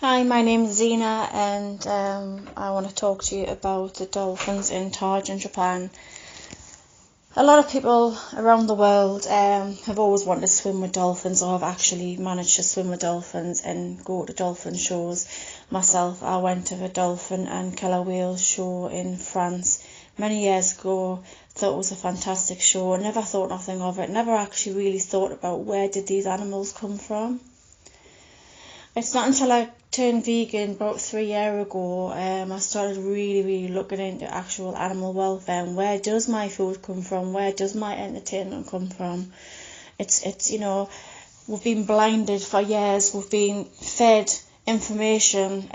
Hi, my name's Zena, and I want to talk to you about the dolphins in Taiji, Japan. A lot of people around the world have always wanted to swim with dolphins, or have actually managed to swim with dolphins and go to dolphin shows. Myself, I went to the dolphin and killer whale show in France many years ago. Thought it was a fantastic show. Never thought nothing of it. Never actually really thought about where did these animals come from. It's not until I turned vegan about 3 years ago, I started really looking into actual animal welfare and where does my food come from, where does my entertainment come from. It's we've been blinded for years, we've been fed information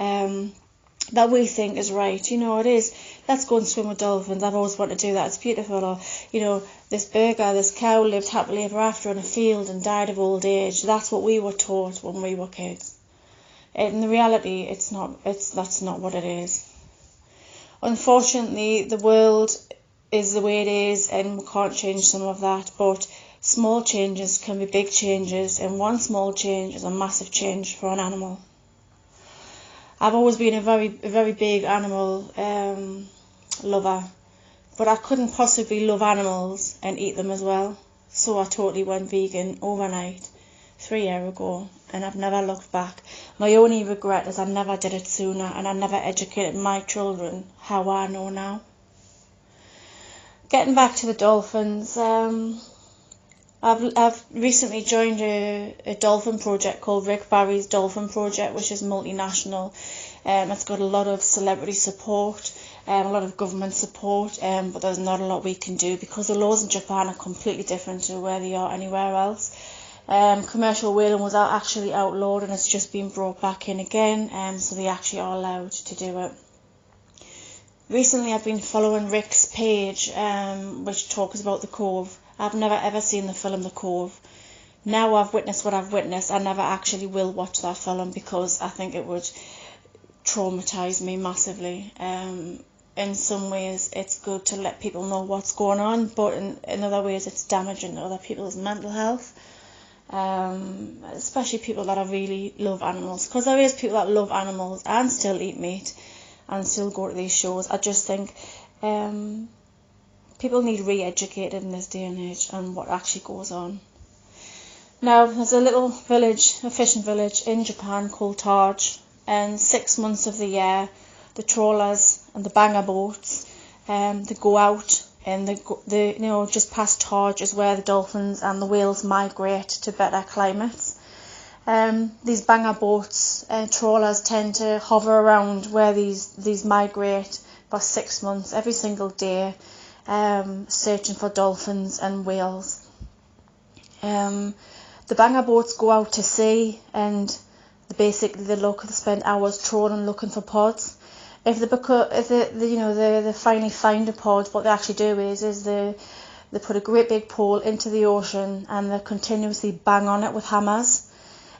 that we think is right. It is, let's go and swim with dolphins, I've always wanted to do that, it's beautiful. Or, this burger, this cow lived happily ever after in a field and died of old age. That's what we were taught when we were kids. In the reality, that's not what it is. Unfortunately, the world is the way it is, and we can't change some of that. But small changes can be big changes, and one small change is a massive change for an animal. I've always been a very big animal lover, but I couldn't possibly love animals and eat them as well. So I totally went vegan overnight 3 years ago, and I've never looked back. My only regret is I never did it sooner, and I never educated my children how I know now. Getting back to the dolphins, I've recently joined a dolphin project called Rick Barry's Dolphin Project, which is multinational. It's got a lot of celebrity support, a lot of government support, but there's not a lot we can do because the laws in Japan are completely different to where they are anywhere else. Commercial whaling was actually outlawed, and it's just been brought back in again, so they actually are allowed to do it. Recently I've been following Rick's page, which talks about The Cove. I've never ever seen the film The Cove. Now I've witnessed what I've witnessed, I never actually will watch that film because I think it would traumatise me massively. In some ways it's good to let people know what's going on, but in other ways it's damaging to other people's mental health. Especially people that really love animals, because there is people that love animals and still eat meat and still go to these shows. I just think people need re-educated in this day and age on what actually goes on. Now, there's a little village, a fishing village in Japan called Taiji, and 6 months of the year the trawlers and the banger boats they go out, and they just past Taiji is where the dolphins and the whales migrate to better climates. These banger boats and trawlers tend to hover around where these migrate for 6 months every single day, searching for dolphins and whales. The banger boats go out to sea, and they spend hours trawling looking for pods. If they finally find a pod, what they actually do is they put a great big pole into the ocean and they continuously bang on it with hammers,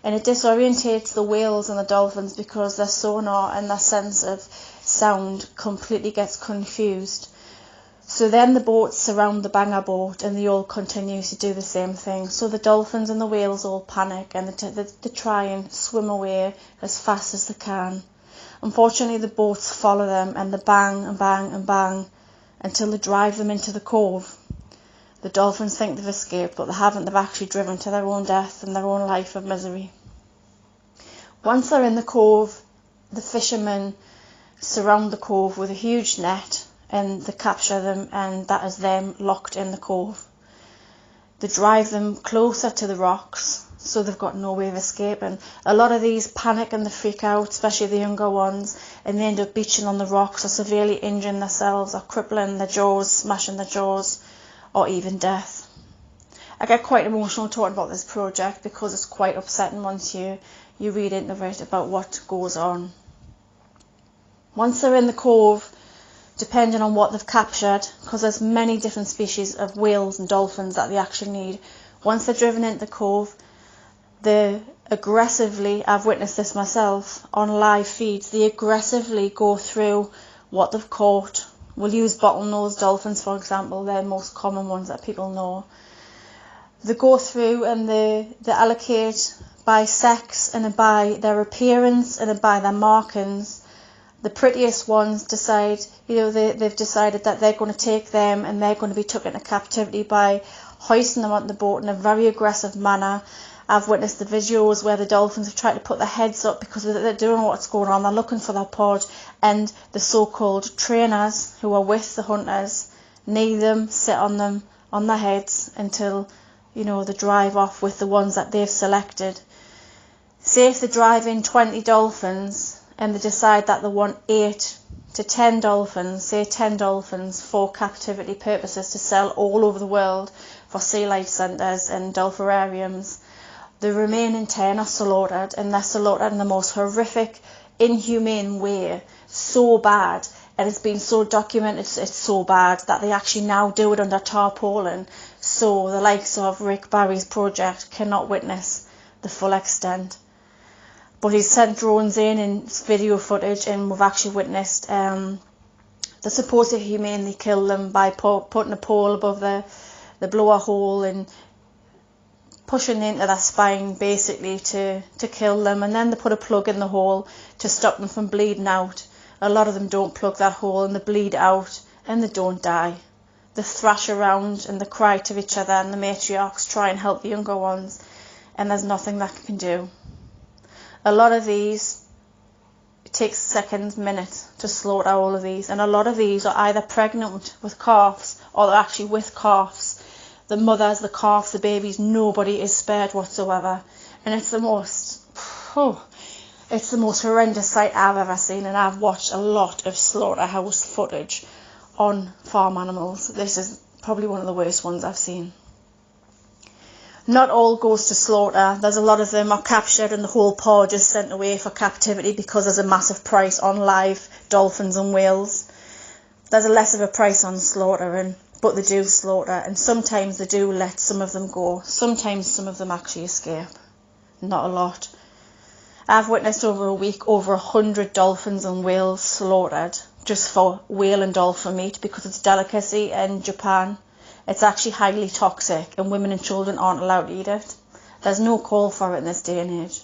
and it disorientates the whales and the dolphins because their sonar and their sense of sound completely gets confused. So then the boats surround the banger boat and they all continue to do the same thing. So the dolphins and the whales all panic and they try and swim away as fast as they can. Unfortunately, the boats follow them and they bang and bang and bang until they drive them into the cove. The dolphins think they've escaped, but they haven't. They've actually driven to their own death and their own life of misery. Once they're in the cove, the fishermen surround the cove with a huge net and they capture them, and that is them locked in the cove. They drive them closer to the rocks, so they've got no way of escaping. A lot of these panic and they freak out, especially the younger ones, and they end up beaching on the rocks or severely injuring themselves or crippling their jaws, smashing their jaws, or even death. I get quite emotional talking about this project because it's quite upsetting once you read into it about what goes on. Once they're in the cove, depending on what they've captured, because there's many different species of whales and dolphins that they actually need, once they're driven into the cove, they aggressively, I've witnessed this myself on live feeds, they aggressively go through what they've caught. We'll use bottlenose dolphins for example, they're the most common ones that people know. They go through and they allocate by sex and by their appearance and by their markings. The prettiest ones decide, they've decided that they're going to take them and they're going to be taken into captivity by hoisting them onto the boat in a very aggressive manner. I've witnessed the videos where the dolphins have tried to put their heads up because they don't know what's going on. They're looking for their pod, and the so-called trainers who are with the hunters knee them, sit on them, on their heads until, they drive off with the ones that they've selected. Say if they drive in 20 dolphins and they decide that they want 8 to 10 dolphins, say 10 dolphins for captivity purposes to sell all over the world for sea life centres and dolphinariums, the remaining 10 are slaughtered, and they're slaughtered in the most horrific, inhumane way, so bad, and it's been so documented, it's so bad that they actually now do it under tarpaulin, so the likes of Rick Barry's project cannot witness the full extent. But he's sent drones in and video footage, and we've actually witnessed the supposed to humanely kill them by putting a pole above the blower hole and pushing into their spine basically to kill them, and then they put a plug in the hole to stop them from bleeding out. A lot of them don't plug that hole and they bleed out and they don't die. They thrash around and they cry to each other, and the matriarchs try and help the younger ones, and there's nothing that can do. A lot of these, it takes seconds, minutes to slaughter all of these, and a lot of these are either pregnant with calves or they're actually with calves. The mothers, the calves, the babies, nobody is spared whatsoever, and it's the most horrendous sight I've ever seen, and I've watched a lot of slaughterhouse footage on farm animals. This is probably one of the worst ones I've seen. Not all goes to slaughter. There's a lot of them are captured and the whole pod is sent away for captivity because there's a massive price on live dolphins and whales. There's a less of a price on slaughtering, but they do slaughter, and sometimes they do let some of them go. Sometimes some of them actually escape. Not a lot. I've witnessed over a week over 100 dolphins and whales slaughtered just for whale and dolphin meat because it's a delicacy in Japan. It's actually highly toxic and women and children aren't allowed to eat it. There's no call for it in this day and age.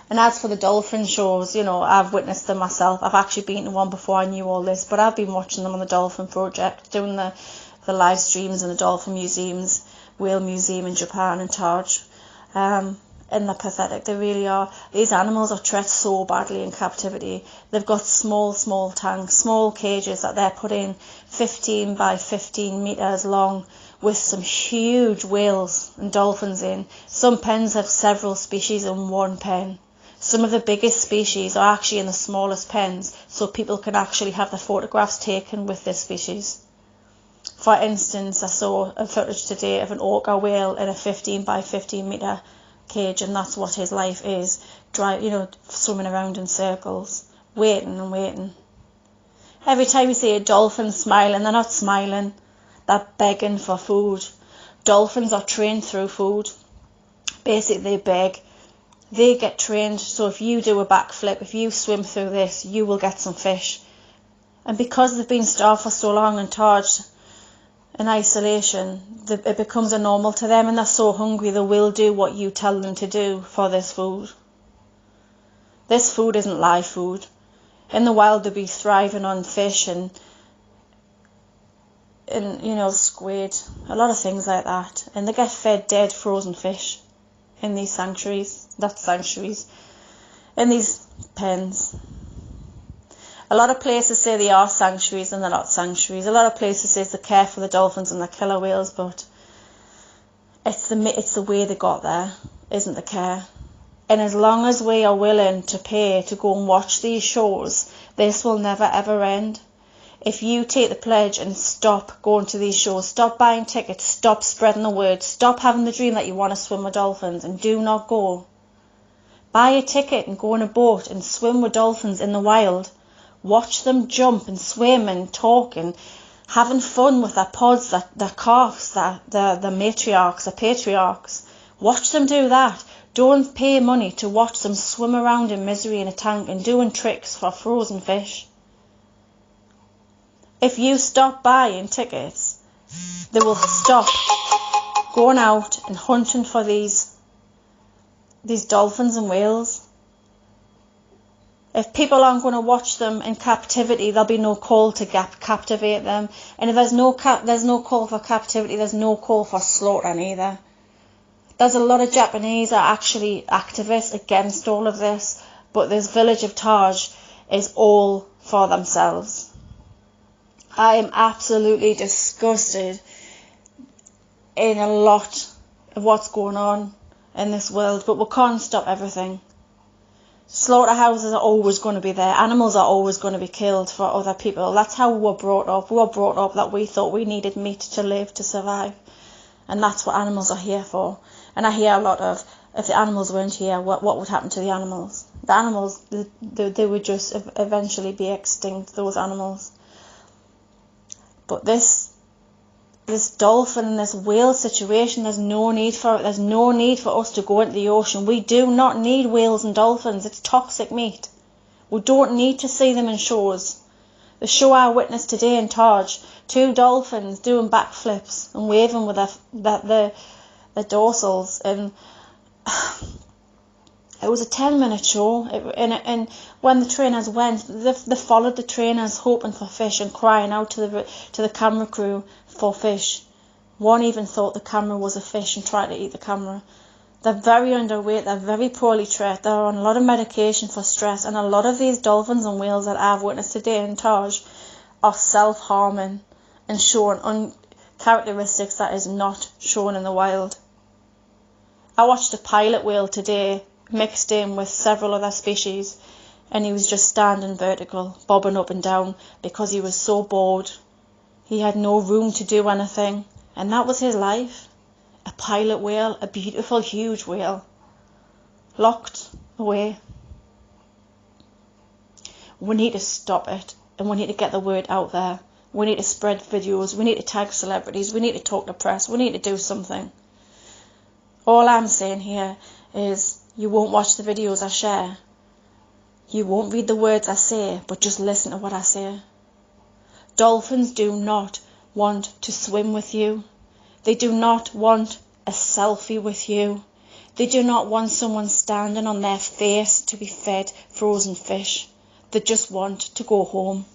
And as for the dolphin shows, I've witnessed them myself. I've actually been to one before I knew all this, but I've been watching them on the Dolphin Project, doing the live streams in the dolphin museums, whale museum in Japan and Taj. And they're pathetic, they really are. These animals are treated so badly in captivity. They've got small tanks, small cages that they're put in 15 by 15 metres long with some huge whales and dolphins in. Some pens have several species in one pen. Some of the biggest species are actually in the smallest pens, so people can actually have their photographs taken with this species. For instance, I saw a footage today of an orca whale in a 15 by 15 metre cage, and that's what his life is, swimming around in circles, waiting and waiting. Every time you see a dolphin smiling, they're not smiling, they're begging for food. Dolphins are trained through food. Basically they beg. They get trained, so if you do a backflip, if you swim through this, you will get some fish. And because they've been starved for so long and charged in isolation, it becomes a normal to them, and they're so hungry they will do what you tell them to do for this food. This food isn't live food. In the wild they'll be thriving on fish and squid, a lot of things like that, and they get fed dead frozen fish in these in these pens. A lot of places say they are sanctuaries and they're not sanctuaries. A lot of places say they care for the dolphins and the killer whales, but it's the way they got there, isn't the care. And as long as we are willing to pay to go and watch these shows, this will never ever end. If you take the pledge and stop going to these shows, stop buying tickets, stop spreading the word, stop having the dream that you want to swim with dolphins, and do not go. Buy a ticket and go on a boat and swim with dolphins in the wild. Watch them jump and swim and talk and having fun with their pods, their calves, their matriarchs, their patriarchs. Watch them do that. Don't pay money to watch them swim around in misery in a tank and doing tricks for frozen fish. If you stop buying tickets, they will stop going out and hunting for these these dolphins and whales. If people aren't going to watch them in captivity, there'll be no call to captivate them. And if there's no call for captivity, there's no call for slaughtering either. There's a lot of Japanese are actually activists against all of this, but this village of Taj is all for themselves. I am absolutely disgusted in a lot of what's going on in this world, but we can't stop everything. Slaughterhouses are always going to be there. Animals are always going to be killed for other people. That's how we were brought up. We were brought up that we thought we needed meat to live, to survive. And that's what animals are here for. And I hear a lot of, if the animals weren't here, what would happen to the animals? The animals, they would just eventually be extinct, those animals. But this dolphin and this whale situation, there's no need for it. There's no need for us to go into the ocean. We do not need whales and dolphins. It's toxic meat. We don't need to see them in shows. The show I witnessed today in Taj, 2 dolphins doing backflips and waving with their dorsals, and it was a 10-minute show. And when the trainers went, they followed the trainers hoping for fish and crying out to the camera crew for fish. One even thought the camera was a fish and tried to eat the camera. They're very underweight, they're very poorly treated, they're on a lot of medication for stress, and a lot of these dolphins and whales that I've witnessed today in Taj are self-harming and showing characteristics that is not shown in the wild. I watched a pilot whale today mixed in with several other species, and he was just standing vertical, bobbing up and down because he was so bored. He had no room to do anything, and that was his life. A pilot whale, a beautiful, huge whale, locked away. We need to stop it, and we need to get the word out there. We need to spread videos, we need to tag celebrities, we need to talk to press, we need to do something. All I'm saying here is you won't watch the videos I share. You won't read the words I say, but just listen to what I say. Dolphins do not want to swim with you. They do not want a selfie with you. They do not want someone standing on their face to be fed frozen fish. They just want to go home.